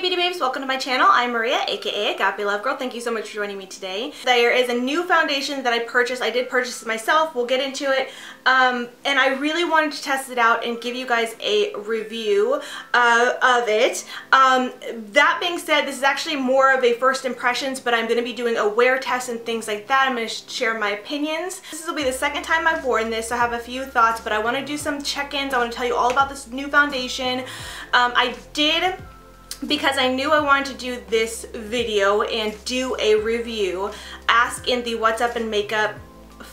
beauty babes, welcome to my channel. I'm Maria, aka Agape Love Girl. Thank you so much for joining me today. There is a new foundation that I purchased. I did purchase it myself. We'll get into it. And I really wanted to test it out and give you guys a review of it. That being said, this is actually more of a first impressions, but I'm going to be doing a wear test and things like that. I'm going to share my opinions. This will be the second time I've worn this, so I have a few thoughts, but I want to do some check-ins. I want to tell you all about this new foundation. I did, because I knew I wanted to do this video and do a review, ask in the What's Up in Makeup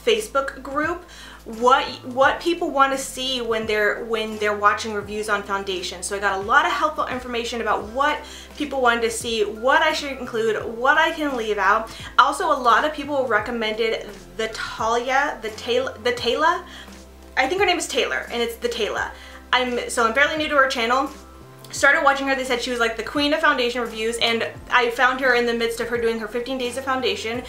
Facebook group what people want to see when they're watching reviews on foundation. So I got a lot of helpful information about what people wanted to see, what I should include, what I can leave out. Also, a lot of people recommended the Tayla. I think her name is Taylor, and it's the Tayla. I'm fairly new to her channel. Started watching her. They said she was like the queen of foundation reviews, and I found her in the midst of her doing her 15 days of foundation.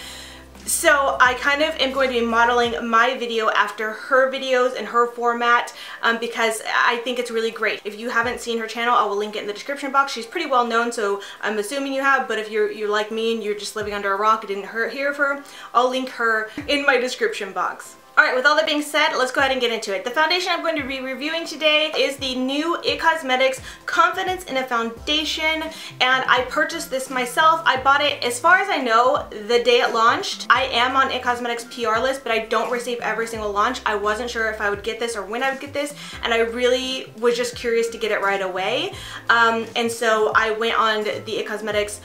So I kind of am going to be modeling my video after her videos and her format because I think it's really great. If you haven't seen her channel, I will link it in the description box. She's pretty well known, so I'm assuming you have, but if you're like me and you're just living under a rock and didn't hear of her, I'll link her in my description box. Alright, with all that being said, let's go ahead and get into it. The foundation I'm going to be reviewing today is the new IT Cosmetics Confidence in a Foundation, and I purchased this myself. I bought it, as far as I know, the day it launched. I am on IT Cosmetics PR list, but I don't receive every single launch. I wasn't sure if I would get this or when I would get this, and I really was just curious to get it right away. And so I went on the IT Cosmetics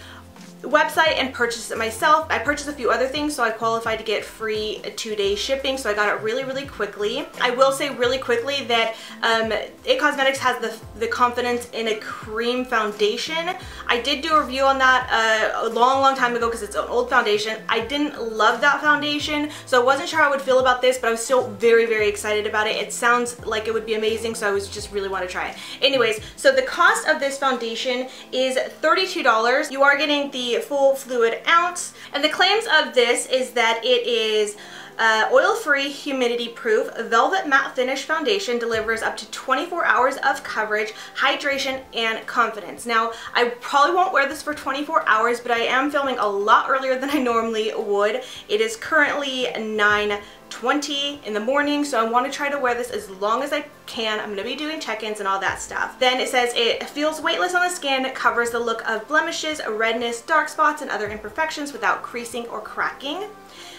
website and purchased it myself. I purchased a few other things, so I qualified to get free 2-day shipping, so I got it really quickly. I will say really quickly that IT Cosmetics has the Confidence in a Cream foundation. I did do a review on that a long time ago because it's an old foundation. I didn't love that foundation, so I wasn't sure how I would feel about this, but I was still very excited about it. It sounds like it would be amazing, so I was just really want to try it. Anyways, so the cost of this foundation is $32. You are getting the full fluid ounce, and the claims of this is that it is oil-free, humidity-proof, velvet matte finish foundation, delivers up to 24 hours of coverage, hydration, and confidence. Now, I probably won't wear this for 24 hours, but I am filming a lot earlier than I normally would. It is currently 9:20 in the morning, so I want to try to wear this as long as I can. I'm going to be doing check-ins and all that stuff. Then it says it feels weightless on the skin, covers the look of blemishes, redness, dark spots, and other imperfections without creasing or cracking.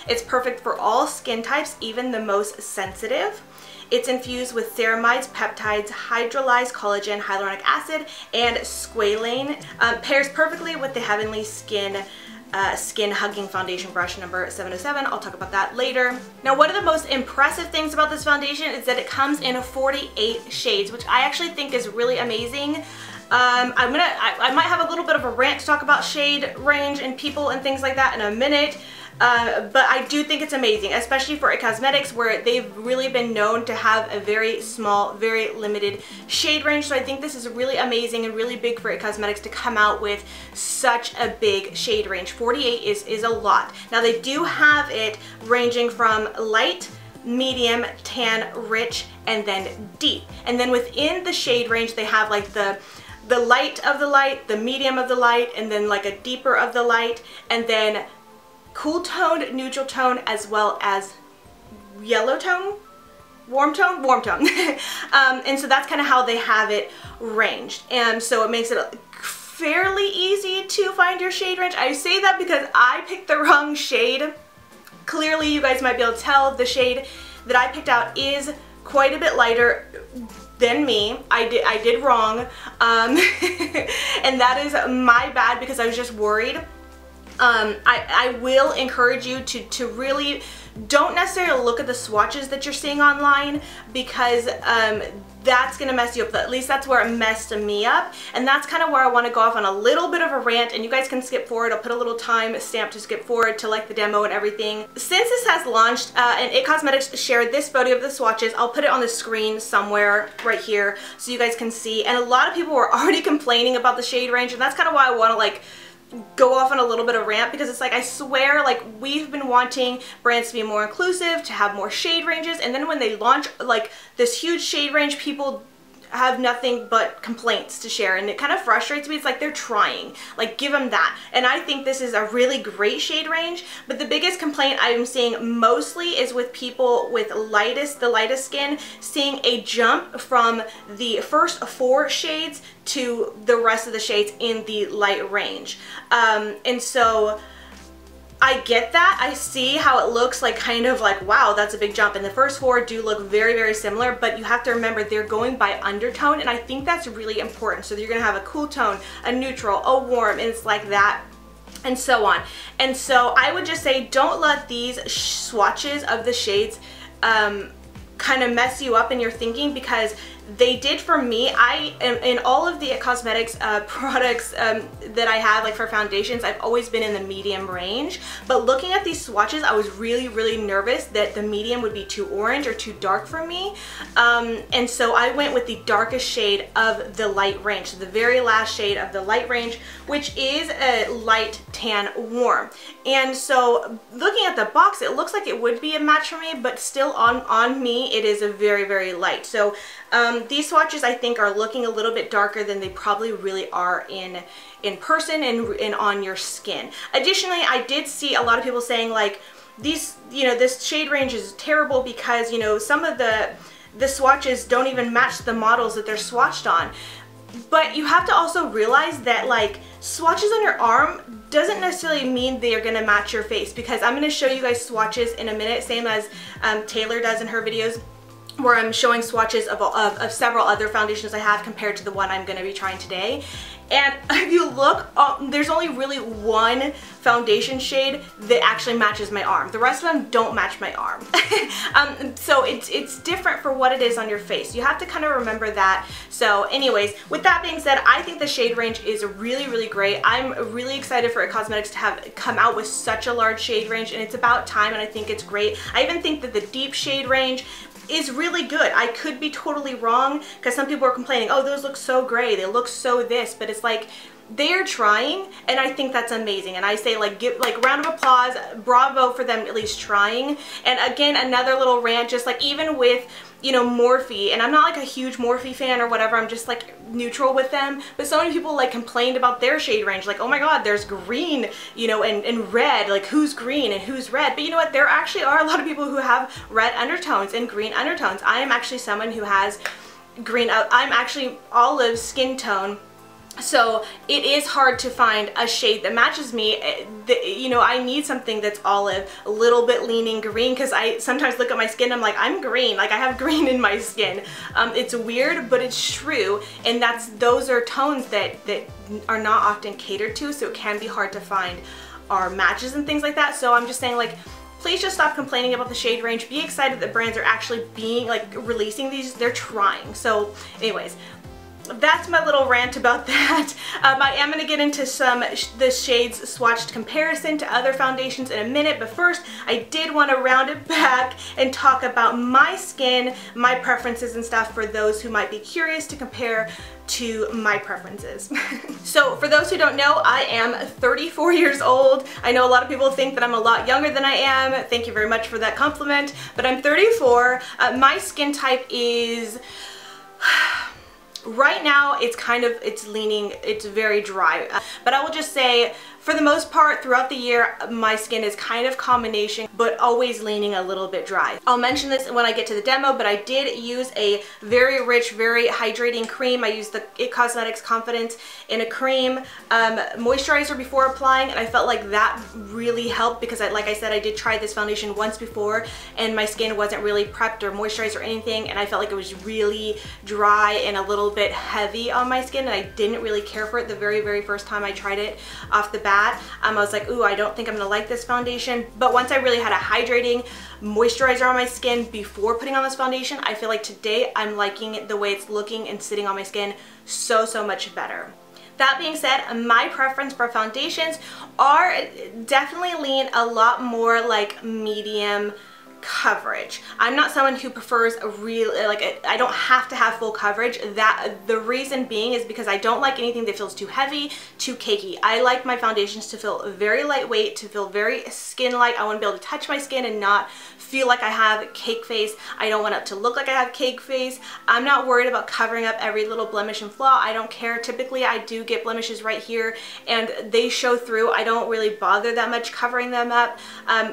It's perfect for all skin types, even the most sensitive. It's infused with ceramides, peptides, hydrolyzed collagen, hyaluronic acid, and squalane. Pairs perfectly with the Heavenly Skin Hugging Foundation Brush number 707. I'll talk about that later. Now, one of the most impressive things about this foundation is that it comes in 48 shades, which I actually think is really amazing. I might have a little bit of a rant to talk about shade range and people and things like that in a minute. But I do think it's amazing, especially for IT Cosmetics, where they've really been known to have a very small, very limited shade range. So I think this is really amazing and really big for IT Cosmetics to come out with such a big shade range. 48 is a lot. Now, they do have it ranging from light, medium, tan, rich, and then deep. And then within the shade range, they have like the light of the light, the medium of the light, and then like a deeper of the light, and then cool toned, neutral tone, as well as yellow tone, warm tone. And so that's kind of how they have it ranged. And so it makes it fairly easy to find your shade range. I say that because I picked the wrong shade. Clearly, you guys might be able to tell the shade that I picked out is quite a bit lighter than me. I did wrong. And that is my bad because I was just worried. I will encourage you to really don't necessarily look at the swatches that you're seeing online, because that's gonna mess you up. At least that's where it messed me up, and that's kind of where I want to go off on a little bit of a rant, and you guys can skip forward. I'll put a little time stamp to skip forward to like the demo and everything. Since this has launched and IT Cosmetics shared this photo of the swatches, I'll put it on the screen somewhere right here so you guys can see. And a lot of people were already complaining about the shade range, and that's kind of why I want to like go off on a little bit of rant, because it's like, I swear, like, we've been wanting brands to be more inclusive, to have more shade ranges, and then when they launch like this huge shade range, people have nothing but complaints to share, and it kind of frustrates me. It's like they're trying, like give them that. And I think this is a really great shade range, but the biggest complaint I'm seeing mostly is with people with the lightest skin, seeing a jump from the first 4 shades to the rest of the shades in the light range. And so I get that. I see how it looks like, kind of like, wow, that's a big jump. And the first 4 do look very, very similar, but you have to remember they're going by undertone, and I think that's really important. So you're gonna have a cool tone, a neutral, a warm, and it's like that, and so on. And so I would just say, don't let these swatches of the shades kind of mess you up in your thinking, because they did for me. In all of the cosmetics products that I have, like for foundations, I've always been in the medium range, but looking at these swatches, I was really, really nervous that the medium would be too orange or too dark for me, and so I went with the darkest shade of the light range, so the very last shade of the light range, which is a light tan warm. And so looking at the box, it looks like it would be a match for me, but still on me, it is a very, very light. So these swatches, I think, are looking a little bit darker than they probably really are in person and on your skin. Additionally, I did see a lot of people saying like, these, you know, this shade range is terrible because, you know, some of the swatches don't even match the models that they're swatched on. But you have to also realize that like swatches on your arm doesn't necessarily mean they are going to match your face, because I'm going to show you guys swatches in a minute, same as Taylor does in her videos, where I'm showing swatches of several other foundations I have compared to the one I'm going to be trying today. And if you look, there's only really one foundation shade that actually matches my arm. The rest of them don't match my arm. So it's different for what it is on your face. You have to kind of remember that. So anyways, with that being said, I think the shade range is really, really great. I'm really excited for cosmetics to have come out with such a large shade range, and it's about time, and I think it's great. I even think that the deep shade range is really good. I could be totally wrong, because some people are complaining, oh, those look so gray, they look so this, but it's like, they are trying, and I think that's amazing. And I say, like, give like round of applause, bravo for them at least trying. And again, another little rant, just like even with, you know, Morphe, and I'm not like a huge Morphe fan or whatever, I'm just like neutral with them, but so many people like complained about their shade range, like, oh my god, there's green, you know, and red, like who's green and who's red. But you know what, there actually are a lot of people who have red undertones and green undertones. I am actually someone who has green, I'm actually olive skin tone. So it is hard to find a shade that matches me. You know, I need something that's olive, a little bit leaning green, because I sometimes look at my skin, I'm like, I'm green, like I have green in my skin. It's weird, but it's true, and those are tones that are not often catered to, so it can be hard to find our matches and things like that. So I'm just saying, like, please just stop complaining about the shade range. Be excited that brands are actually releasing these. They're trying. So anyways, that's my little rant about that. I am going to get into the shades swatched comparison to other foundations in a minute, but first I did want to round it back and talk about my skin, my preferences and stuff, for those who might be curious to compare to my preferences. So for those who don't know, I am 34 years old. I know a lot of people think that I'm a lot younger than I am. Thank you very much for that compliment, but I'm 34. My skin type is right now, it's very dry. But I will just say, for the most part, throughout the year, my skin is kind of combination, but always leaning a little bit dry. I'll mention this when I get to the demo, but I did use a very rich, very hydrating cream. I used the It Cosmetics Confidence in a cream moisturizer before applying, and I felt like that really helped, because like I said, I did try this foundation once before, and my skin wasn't really prepped or moisturized or anything, and I felt like it was really dry and a little bit heavy on my skin, and I didn't really care for it the very, very first time I tried it off the bat. I was like, ooh, I don't think I'm gonna like this foundation. But once I really had a hydrating moisturizer on my skin before putting on this foundation, I feel like today I'm liking it the way it's looking and sitting on my skin so much better. That being said, my preference for foundations are definitely lean a lot more like medium coverage. I'm not someone who prefers a real, I don't have to have full coverage. That the reason being is because I don't like anything that feels too heavy, too cakey. I like my foundations to feel very lightweight, to feel very skin-like. I want to be able to touch my skin and not feel like I have cake face. I don't want it to look like I have cake face. I'm not worried about covering up every little blemish and flaw. I don't care. Typically, I do get blemishes right here and they show through. I don't really bother that much covering them up.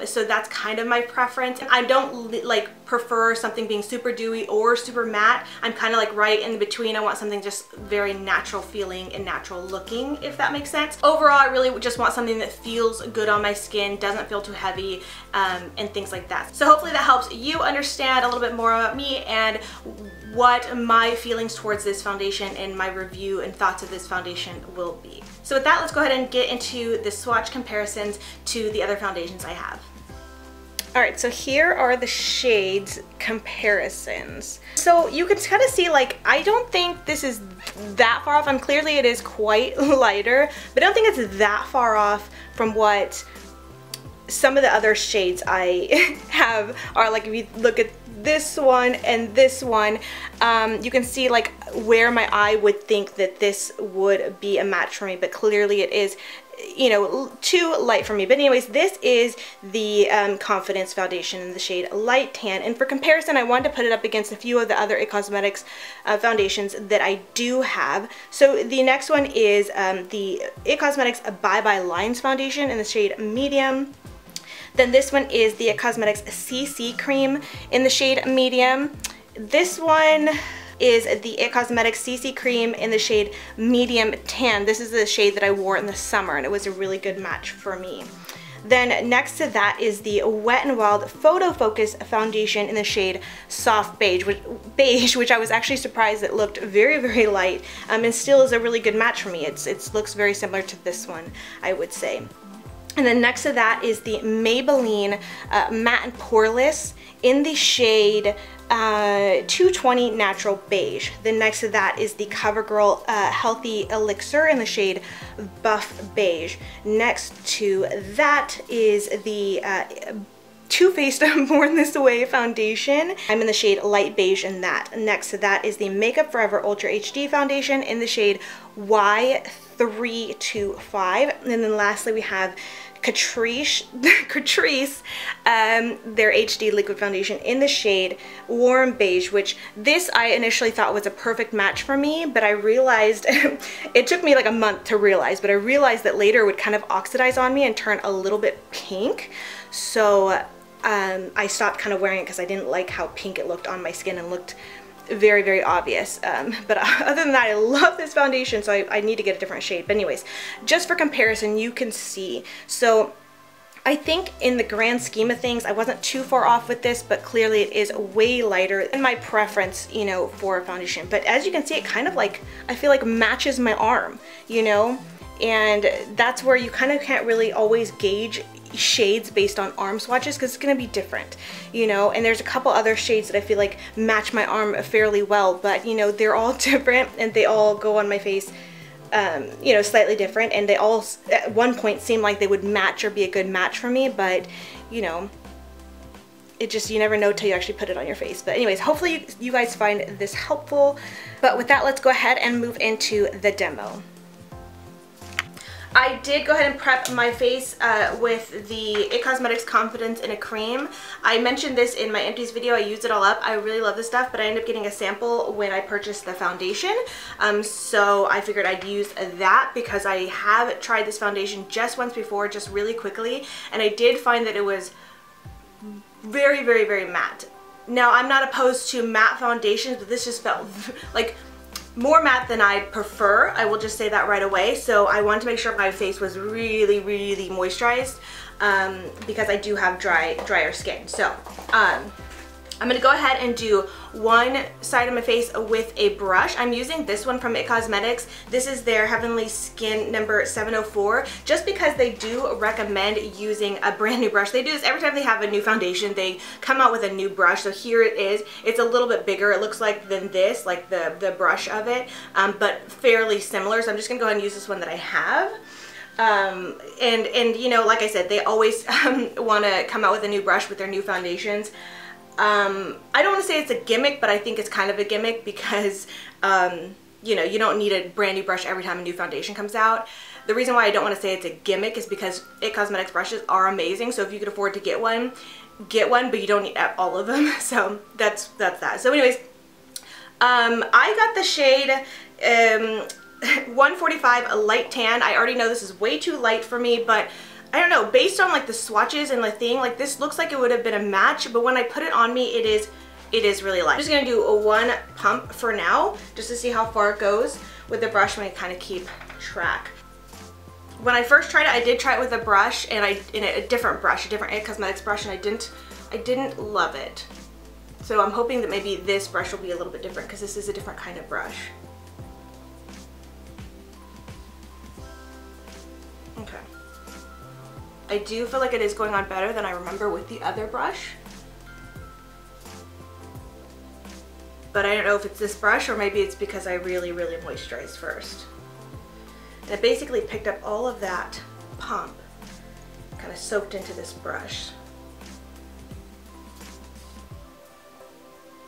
So that's kind of my preference. I don't like prefer something being super dewy or super matte. I'm kind of like right in between. I want something just very natural feeling and natural looking, if that makes sense. Overall, I really just want something that feels good on my skin, doesn't feel too heavy, and things like that. So hopefully that helps you understand a little bit more about me and what my feelings towards this foundation and my review and thoughts of this foundation will be. So with that, let's go ahead and get into the swatch comparisons to the other foundations I have. Alright, so here are the shades comparisons. So you can kind of see, like, I don't think this is that far off. Clearly it is quite lighter, but I don't think it's that far off from what some of the other shades I have are. Like, if you look at this one and this one, you can see like where my eye would think that this would be a match for me, but clearly it is, you know, too light for me. But anyways, this is the Confidence foundation in the shade Light Tan, and for comparison I wanted to put it up against a few of the other IT Cosmetics foundations that I do have. So the next one is the IT Cosmetics Bye Bye Lines foundation in the shade Medium. Then this one is the IT Cosmetics CC Cream in the shade Medium. This one is the IT Cosmetics CC Cream in the shade Medium Tan. This is the shade that I wore in the summer and it was a really good match for me. Then next to that is the Wet n Wild Photo Focus foundation in the shade Soft Beige, which I was actually surprised it looked very, very light, and still is a really good match for me. It looks very similar to this one, I would say. And then next to that is the Maybelline Matte and Poreless in the shade 220 Natural Beige. Then next to that is the CoverGirl Healthy Elixir in the shade Buff Beige. Next to that is the Too Faced Born This Way foundation. I'm in the shade Light Beige in that. Next to that is the Makeup Forever Ultra HD foundation in the shade Y325. And then lastly we have Catrice, their HD liquid foundation in the shade Warm Beige, which this I initially thought was a perfect match for me, but I realized, it took me like a month to realize, but I realized that later it would kind of oxidize on me and turn a little bit pink. So I stopped kind of wearing it because I didn't like how pink it looked on my skin and looked very, very obvious. But other than that, I love this foundation, so I need to get a different shade. But anyways, just for comparison, you can see. So I think in the grand scheme of things, I wasn't too far off with this, but clearly it is way lighter than my preference, you know, for a foundation. But as you can see, it kind of like, I feel like matches my arm, you know? And that's where you kind of can't really always gauge shades based on arm swatches because it's going to be different, you know. And there's a couple other shades that I feel like match my arm fairly well, but you know, they're all different and they all go on my face, you know, slightly different, and they all at one point seem like they would match or be a good match for me, but you know, it just, you never know till you actually put it on your face. But anyways, hopefully you guys find this helpful. But with that, let's go ahead and move into the demo. I did go ahead and prep my face with the IT Cosmetics Confidence in a Cream. I mentioned this in my empties video. I used it all up. I really love this stuff, but I ended up getting a sample when I purchased the foundation. So I figured I'd use that because I have tried this foundation just once before, just really quickly, and I did find that it was very, very, very matte. Now, I'm not opposed to matte foundations, but this just felt like more matte than I prefer. I will just say that right away. So I wanted to make sure my face was really, really moisturized because I do have drier skin. So I'm going to go ahead and do one side of my face with a brush. I'm using this one from IT Cosmetics. This is their Heavenly Skin number 704, just because they do recommend using a brand new brush. They do this every time they have a new foundation. They come out with a new brush. So here it is. It's a little bit bigger, it looks like, than this, like the brush of it, but fairly similar. So I'm just going to go ahead and use this one that I have. And you know, like I said, they always want to come out with a new brush with their new foundations. I don't want to say it's a gimmick, but I think it's kind of a gimmick because, you know, you don't need a brand new brush every time a new foundation comes out. The reason why I don't want to say it's a gimmick is because IT Cosmetics brushes are amazing. So if you could afford to get one, but you don't need all of them. So that's that. So anyways, I got the shade 145, a light tan. I already know this is way too light for me, but I don't know, based on like the swatches and the thing, like this looks like it would have been a match, but when I put it on me, it is really light. I'm just gonna do a one pump for now, just to see how far it goes with the brush. I'm gonna kind of keep track. When I first tried it, I did try it with a brush, and in a different brush, a different IT Cosmetics brush, and I didn't love it. So I'm hoping that maybe this brush will be a little bit different because this is a different kind of brush. Okay. I do feel like it is going on better than I remember with the other brush. But I don't know if it's this brush or maybe it's because I really moisturized first. And it basically picked up all of that pump, kind of soaked into this brush.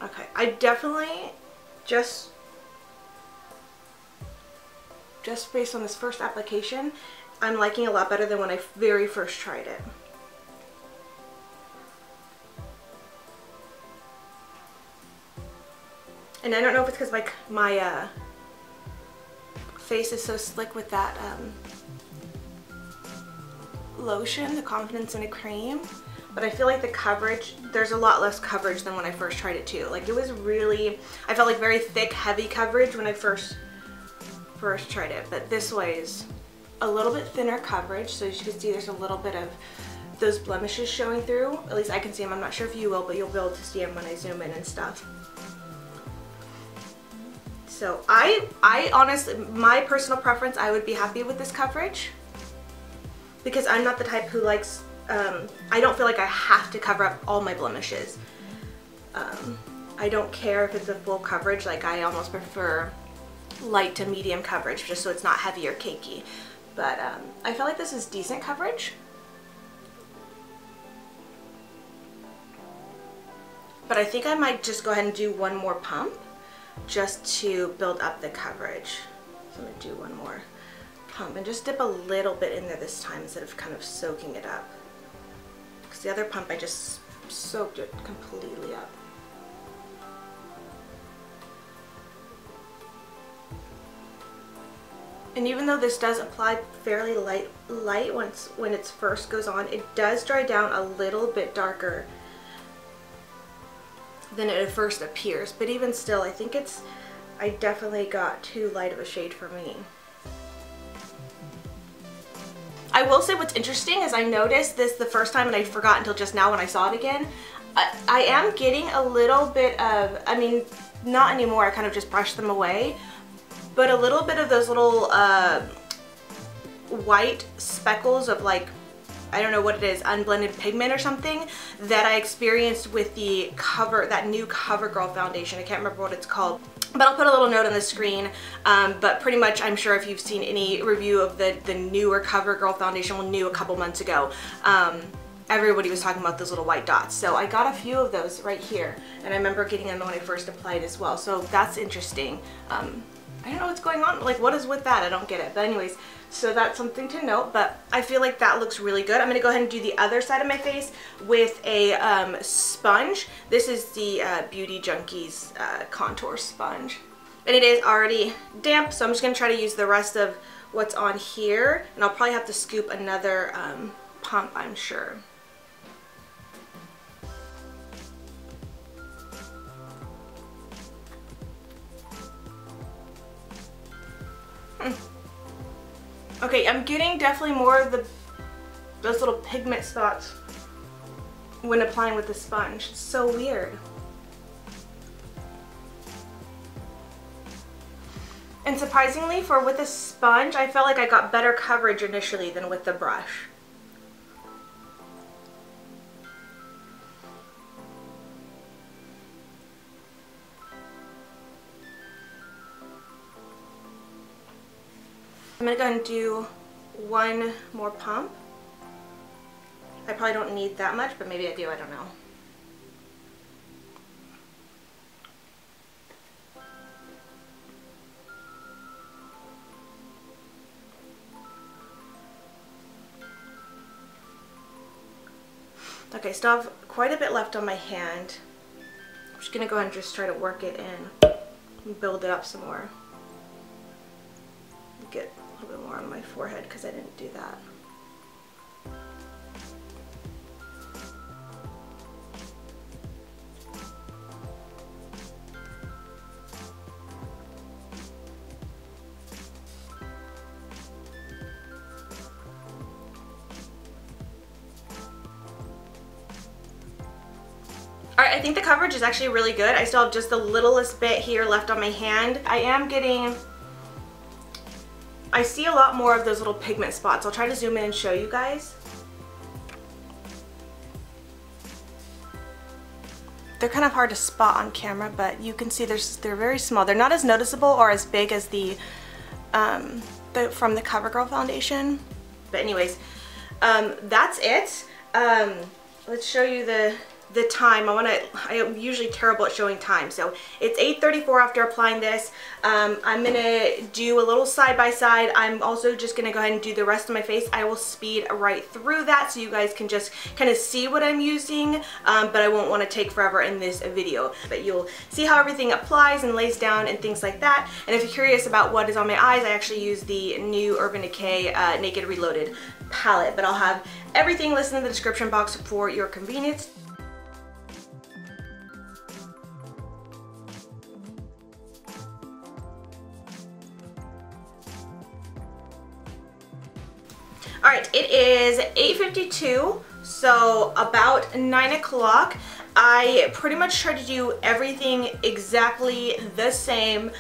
Okay, I definitely just based on this first application, I'm liking it a lot better than when I very first tried it. And I don't know if it's because my face is so slick with that lotion, the Confidence in a Cream, but I feel like the coverage, there's a lot less coverage than when I first tried it too. Like it was really, I felt like very thick, heavy coverage when I first tried it, but this way is a little bit thinner coverage, so as you can see there's a little bit of those blemishes showing through. At least I can see them. I'm not sure if you will, but you'll be able to see them when I zoom in and stuff. So I honestly, my personal preference, I would be happy with this coverage because I'm not the type who likes, I don't feel like I have to cover up all my blemishes. I don't care if it's a full coverage, like I almost prefer light to medium coverage just so it's not heavy or cakey. But I feel like this is decent coverage. But I think I might just go ahead and do one more pump just to build up the coverage. So I'm going to do one more pump and just dip a little bit in there this time instead of kind of soaking it up. Because the other pump I just soaked it completely up. And even though this does apply fairly light when it first goes on, it does dry down a little bit darker than it at first appears. But even still, I think I definitely got too light of a shade for me. I will say what's interesting is I noticed this the first time and I forgot until just now when I saw it again. I am getting a little bit of, I mean, not anymore, I kind of just brushed them away, but a little bit of those little white speckles of like, I don't know what it is, unblended pigment or something that I experienced with the that new CoverGirl foundation. I can't remember what it's called, but I'll put a little note on the screen. But pretty much, I'm sure if you've seen any review of the newer CoverGirl foundation, well, new a couple months ago, everybody was talking about those little white dots. So I got a few of those right here, and I remember getting them when I first applied as well. So that's interesting. I don't know what's going on. Like, what is with that? I don't get it. But anyways, so that's something to note, but I feel like that looks really good. I'm going to go ahead and do the other side of my face with a sponge. This is the Beauty Junkies contour sponge. And it is already damp, so I'm just going to try to use the rest of what's on here. And I'll probably have to scoop another pump, I'm sure. Okay, I'm getting definitely more of those little pigment spots when applying with the sponge. It's so weird. And surprisingly, with a sponge, I felt like I got better coverage initially than with the brush. I'm going to go ahead and do one more pump. I probably don't need that much, but maybe I do, I don't know. Okay, still have quite a bit left on my hand. I'm just gonna go ahead and just try to work it in and build it up some more. Get a little bit more on my forehead because I didn't do that. Alright, I think the coverage is actually really good. I still have just the littlest bit here left on my hand. I see a lot more of those little pigment spots. I'll try to zoom in and show you guys. They're kind of hard to spot on camera, but you can see they're very small. They're not as noticeable or as big as the from the CoverGirl foundation. But anyways, that's it. Let's show you the time. I'm usually terrible at showing time, so it's 8:34 after applying this. I'm gonna do a little side by side. I'm also just gonna go ahead and do the rest of my face. I will speed right through that so you guys can just kind of see what I'm using, but I won't want to take forever in this video. But you'll see how everything applies and lays down and things like that. And if you're curious about what is on my eyes, I actually use the new Urban Decay Naked Reloaded palette, but I'll have everything listed in the description box for your convenience. Alright, it is 8:52, so about 9 o'clock. I pretty much try to do everything exactly the same,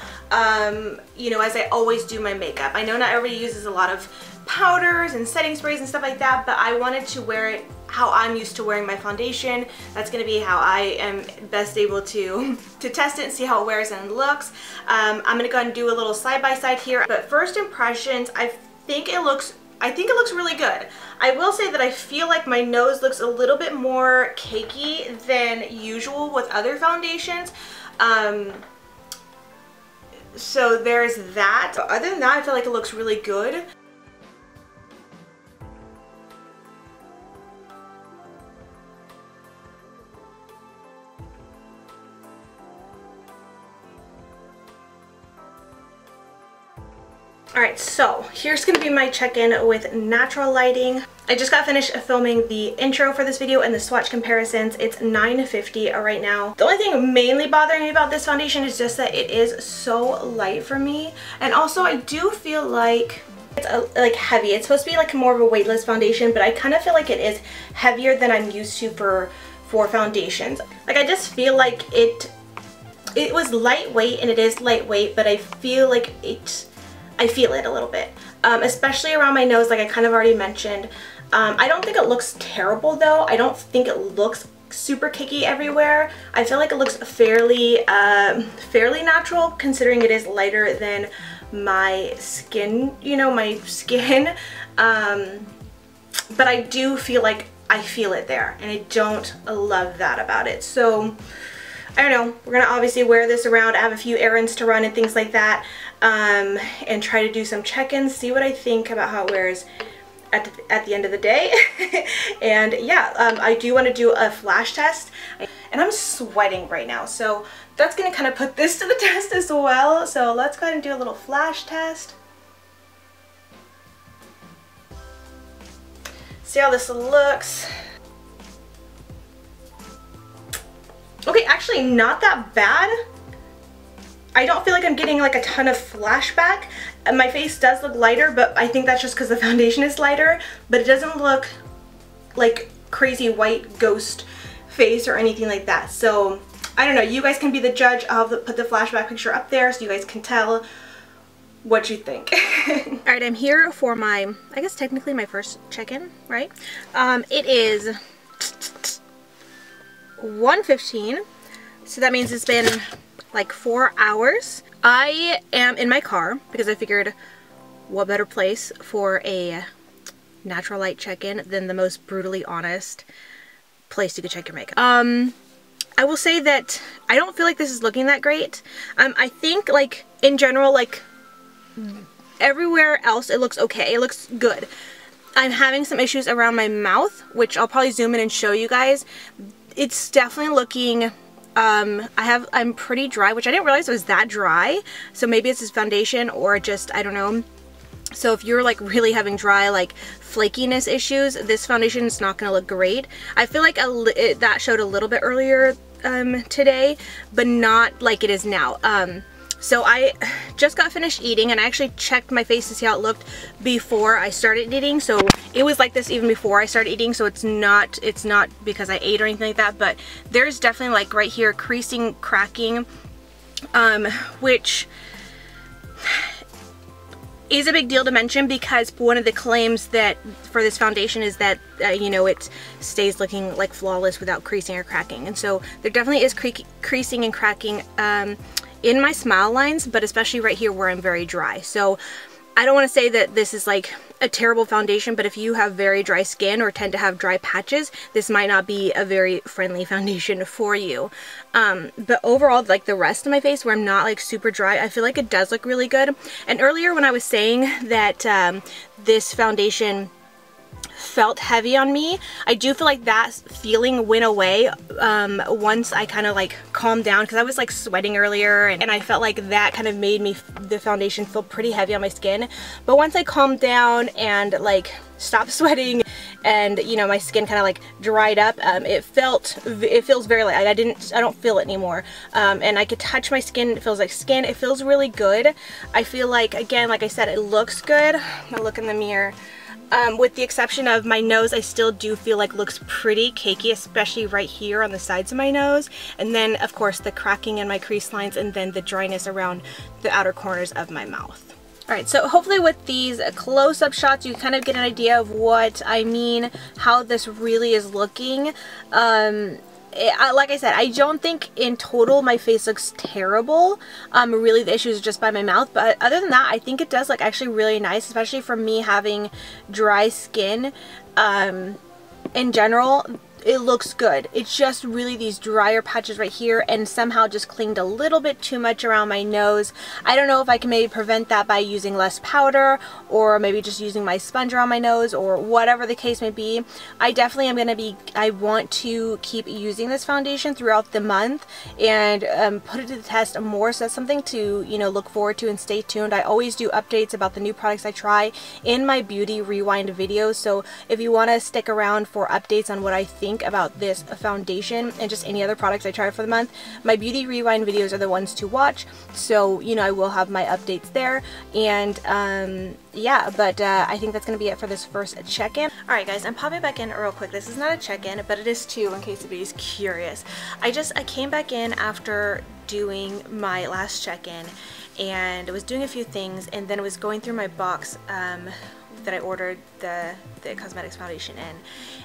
you know, as I always do my makeup. I know not everybody uses a lot of powders and setting sprays and stuff like that, but I wanted to wear it how I'm used to wearing my foundation. That's going to be how I am best able to test it and see how it wears and looks. I'm going to go ahead and do a little side-by-side here, but first impressions, I think it looks really good. I will say that I feel like my nose looks a little bit more cakey than usual with other foundations. So there's that. But other than that, I feel like it looks really good. Alright, so here's going to be my check-in with natural lighting. I just got finished filming the intro for this video and the swatch comparisons. It's 9:50 right now. The only thing mainly bothering me about this foundation is just that it is so light for me. And also I do feel like it's like heavy. It's supposed to be like more of a weightless foundation, but I kind of feel like it is heavier than I'm used to for foundations. Like I just feel like it was lightweight, and it is lightweight, but I feel like I feel it a little bit, especially around my nose, like I kind of already mentioned. I don't think it looks terrible though. I don't think it looks super cakey everywhere. I feel like it looks fairly natural, considering it is lighter than my skin, you know, my skin. But I do feel like I feel it there, and I don't love that about it. So I don't know, we're gonna obviously wear this around. I have a few errands to run and things like that, and try to do some check-ins, see what I think about how it wears at the end of the day. And yeah, I do want to do a flash test, and I'm sweating right now, so that's gonna kind of put this to the test as well. So let's go ahead and do a little flash test. See how this looks. Okay, actually not that bad. I don't feel like I'm getting like a ton of flashback. My face does look lighter, but I think that's just because the foundation is lighter, but it doesn't look like crazy white ghost face or anything like that. So I don't know, you guys can be the judge. I'll put the flashback picture up there so you guys can tell what you think. Alright, I'm here for my, I guess technically my first check-in, right? It is 1:15, so that means it's been like 4 hours. I am in my car because I figured what better place for a natural light check-in than the most brutally honest place you could check your makeup. I will say that I don't feel like this is looking that great. I think, like, in general, like, everywhere else it looks okay. It looks good. I'm having some issues around my mouth, which I'll probably zoom in and show you guys. It's definitely looking, I'm pretty dry, which I didn't realize it was that dry. So maybe it's this foundation or just, I don't know. So if you're like really having dry, like, flakiness issues, this foundation is not going to look great. I feel like that showed a little bit earlier today, but not like it is now. So I just got finished eating, and I actually checked my face to see how it looked before I started eating. So it was like this even before I started eating, so it's not because I ate or anything like that, but there's definitely, like, right here, creasing, cracking, which is a big deal to mention, because one of the claims that for this foundation is that you know, it stays looking like flawless without creasing or cracking. And so there definitely is creasing and cracking in my smile lines, but especially right here where I'm very dry. So I don't want to say that this is like a terrible foundation, but if you have very dry skin or tend to have dry patches, this might not be a very friendly foundation for you. But overall, like, the rest of my face where I'm not like super dry, I feel like it does look really good. And earlier when I was saying that this foundation felt heavy on me, I do feel like that feeling went away once I kind of like calmed down, because I was like sweating earlier, and I felt like that kind of made the foundation feel pretty heavy on my skin. But once I calmed down and like stopped sweating, and you know, my skin kind of like dried up, it feels very light. I don't feel it anymore, and I could touch my skin. It feels like skin. It feels really good. I feel like, again, like I said, it looks good. I'll look in the mirror. With the exception of my nose, I still do feel like looks pretty cakey, especially right here on the sides of my nose. And then, of course, the cracking in my crease lines, and then the dryness around the outer corners of my mouth. Alright, so hopefully with these close-up shots, you kind of get an idea of what I mean, how this really is looking. Like I said, I don't think in total my face looks terrible. Really the issue is just by my mouth, but other than that, I think it does look actually really nice, especially for me having dry skin. In general, it looks good. It's just really these drier patches right here, and somehow just clinged a little bit too much around my nose. I don't know if I can maybe prevent that by using less powder, or maybe just using my sponge around my nose, or whatever the case may be. I definitely am going to be, I want to keep using this foundation throughout the month and put it to the test more, so that's something to, you know, look forward to and stay tuned. I always do updates about the new products I try in my Beauty Rewind videos, so if you want to stick around for updates on what I think about this foundation and just any other products I try for the month, my Beauty Rewind videos are the ones to watch. So, you know, I will have my updates there. And yeah, but I think that's going to be it for this first check-in. Alright guys, I'm popping back in real quick. This is not a check-in, but it is too, in case anybody's curious. I came back in after doing my last check-in, and I was doing a few things, and then I was going through my box that I ordered the cosmetics foundation in,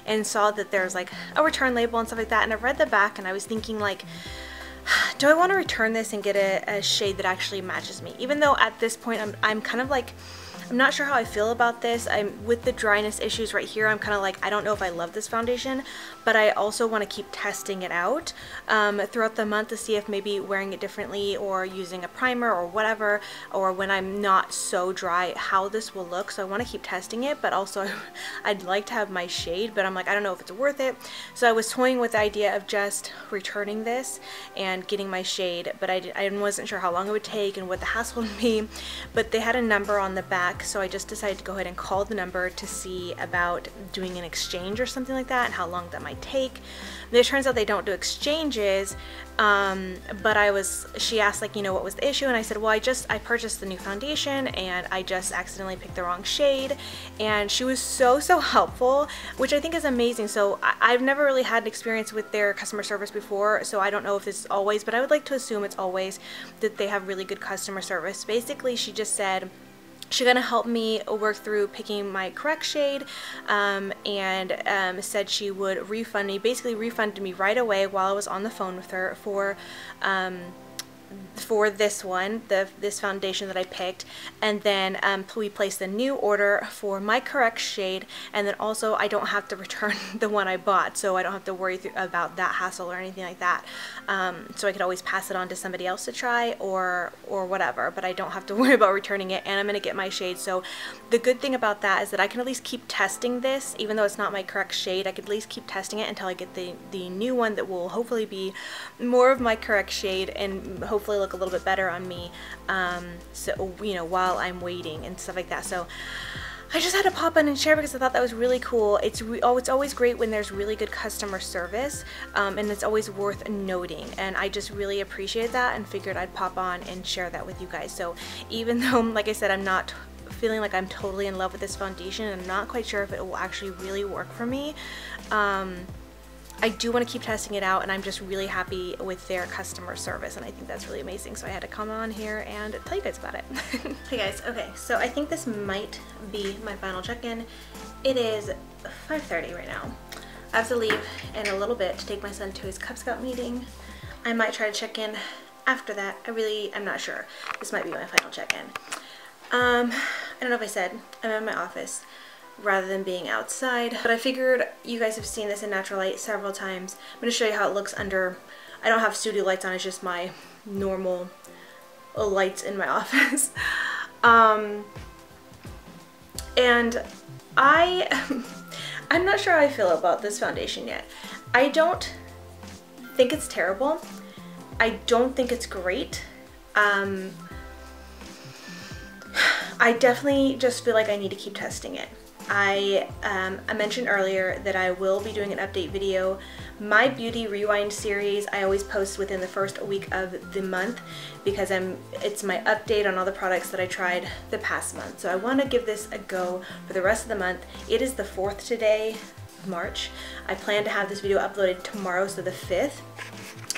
and saw that there's like a return label and stuff like that, and I read the back, and I was thinking, like, do I want to return this and get a shade that actually matches me? Even though at this point I'm kind of like, I'm not sure how I feel about this. With the dryness issues right here, I'm kind of like, I don't know if I love this foundation, but I also want to keep testing it out throughout the month to see if maybe wearing it differently or using a primer or whatever, or when I'm not so dry, how this will look. So I want to keep testing it, but also I'd like to have my shade, but I'm like, I don't know if it's worth it. So I was toying with the idea of just returning this and getting my shade, but I wasn't sure how long it would take and what the hassle would be. But they had a number on the back, so I just decided to go ahead and call the number to see about doing an exchange or something like that, and how long that might take. And it turns out they don't do exchanges, but she asked, like, you know, what was the issue, and I said, well, I purchased the new foundation and I just accidentally picked the wrong shade. And she was so helpful, which I think is amazing. So I've never really had an experience with their customer service before, so I don't know if it's always, but I would like to assume it's always, that they have really good customer service. Basically, she just said she's gonna help me work through picking my correct shade, and said she would refund me, basically refunded me right away while I was on the phone with her for for this one, this foundation that I picked, and then we placed a new order for my correct shade, and then also I don't have to return the one I bought, so I don't have to worry about that hassle or anything like that. So I could always pass it on to somebody else to try or whatever, but I don't have to worry about returning it, and I'm going to get my shade. So the good thing about that is that I can at least keep testing this, even though it's not my correct shade. I could at least keep testing it until I get the new one that will hopefully be more of my correct shade and hopefully look a little bit better on me, so you know, while I'm waiting and stuff like that. So I just had to pop in and share because I thought that was really cool. It's always great when there's really good customer service, and it's always worth noting, and I just really appreciate that and figured I'd pop on and share that with you guys. So even though, like I said, I'm not feeling like I'm totally in love with this foundation and I'm not quite sure if it will actually really work for me, I do want to keep testing it out, and I'm just really happy with their customer service, and I think that's really amazing. So I had to come on here and tell you guys about it. Hey guys, okay, so I think this might be my final check-in. It is 5:30 right now. I have to leave in a little bit to take my son to his Cub Scout meeting. I might try to check in after that. I'm not sure. This might be my final check-in. I don't know if I said, I'm in my office rather than being outside, but I figured you guys have seen this in natural light several times. I'm going to show you how it looks under. I don't have studio lights on, it's just my normal lights in my office. And I'm not sure how I feel about this foundation yet. I don't think it's terrible. I don't think it's great. I definitely just feel like I need to keep testing it. I mentioned earlier that I will be doing an update video. My Beauty Rewind series, I always post within the first week of the month because it's my update on all the products that I tried the past month. So I want to give this a go for the rest of the month. It is the 4th today of March. I plan to have this video uploaded tomorrow, so the 5th.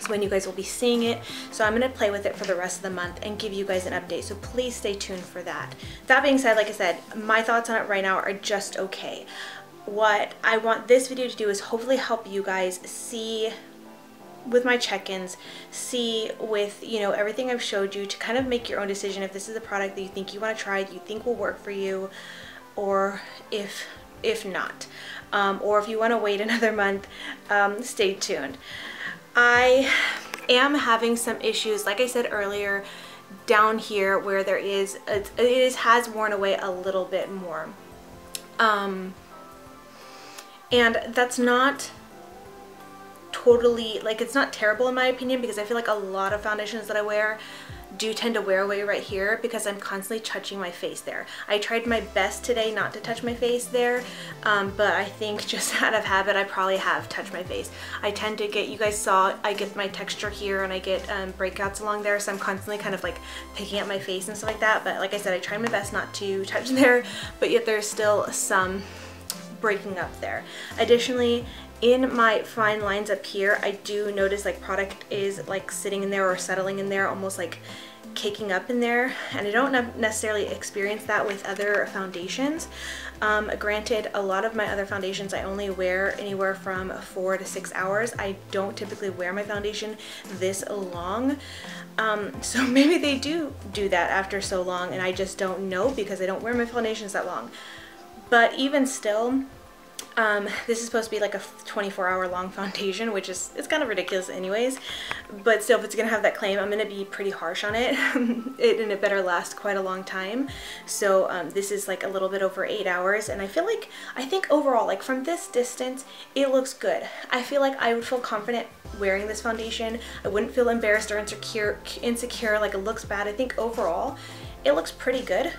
When you guys will be seeing it. So I'm going to play with it for the rest of the month and give you guys an update, so please stay tuned for that. That being said, like I said, my thoughts on it right now are just okay. What I want this video to do is hopefully help you guys see with my check-ins, see with, you know, everything I've showed you, to kind of make your own decision if this is a product that you think you want to try, that you think will work for you, or if not, or if you want to wait another month, stay tuned. I am having some issues, like I said earlier, down here where there is, it has worn away a little bit more. And that's not totally, like, it's not terrible in my opinion, because I feel like a lot of foundations that I wear do tend to wear away right here because I'm constantly touching my face there. I tried my best today not to touch my face there, but I think just out of habit I probably have touched my face. I tend to get, you guys saw, I get my texture here and I get breakouts along there, so I'm constantly kind of like picking at my face and stuff like that. But like I said, I tried my best not to touch there, but yet there's still some breaking up there. Additionally, in my fine lines up here, I do notice like product is like sitting in there or settling in there, almost like caking up in there, and I don't necessarily experience that with other foundations. Granted, a lot of my other foundations I only wear anywhere from 4 to 6 hours. I don't typically wear my foundation this long, so maybe they do that after so long and I just don't know because I don't wear my foundations that long. But even still, this is supposed to be like a 24-hour long foundation, which is, it's kind of ridiculous anyways, but still, if it's gonna have that claim, I'm gonna be pretty harsh on it. And it better last quite a long time. So this is like a little bit over 8 hours, and I think overall, like from this distance, it looks good. I feel like I would feel confident wearing this foundation. I wouldn't feel embarrassed or insecure like it looks bad. I think overall it looks pretty good.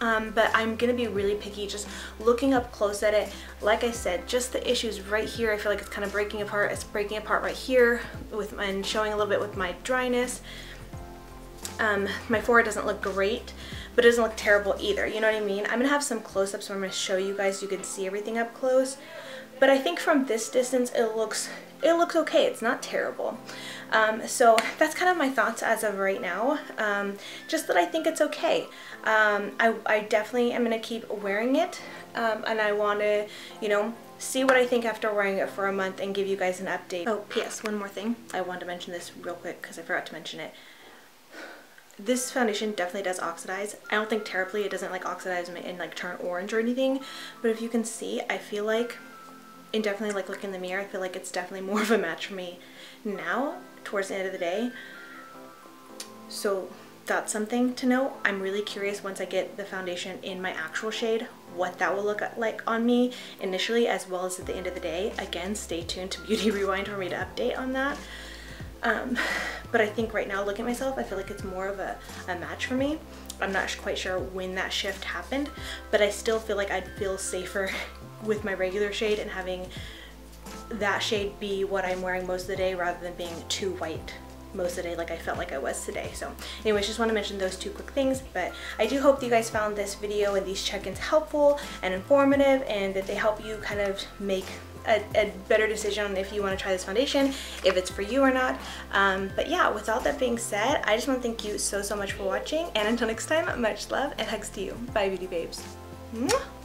But I'm gonna be really picky just looking up close at it. Like I said, just the issues right here, I feel like it's kind of breaking apart. It's breaking apart right here and showing a little bit with my dryness. My forehead doesn't look great, but it doesn't look terrible either, you know what I mean? I'm gonna have some close-ups where I'm gonna show you guys so you can see everything up close, but I think from this distance it looks okay. It's not terrible. So that's kind of my thoughts as of right now. Just that I think it's okay. I definitely am going to keep wearing it, and I want to, you know, see what I think after wearing it for a month and give you guys an update. Oh, P.S. one more thing. I wanted to mention this real quick because I forgot to mention it. this foundation definitely does oxidize. I don't think terribly, it doesn't like oxidize and like turn orange or anything, but if you can see, I feel like, and definitely like look in the mirror, I feel like it's definitely more of a match for me now towards the end of the day. So that's something to note. I'm really curious once I get the foundation in my actual shade what that will look like on me initially as well as at the end of the day. Again, stay tuned to Beauty Rewind for me to update on that. But I think right now, looking at myself, I feel like it's more of a match for me. I'm not quite sure when that shift happened, but I still feel like I'd feel safer with my regular shade and having that shade be what I'm wearing most of the day rather than being too white most of the day like I felt like I was today. So anyways, just want to mention those two quick things, but I do hope that you guys found this video and these check-ins helpful and informative, and that they help you kind of make a better decision on if you want to try this foundation, if it's for you or not. But yeah, with all that being said, I just want to thank you so much for watching, and until next time, much love and hugs to you. Bye, beauty babes. Mwah!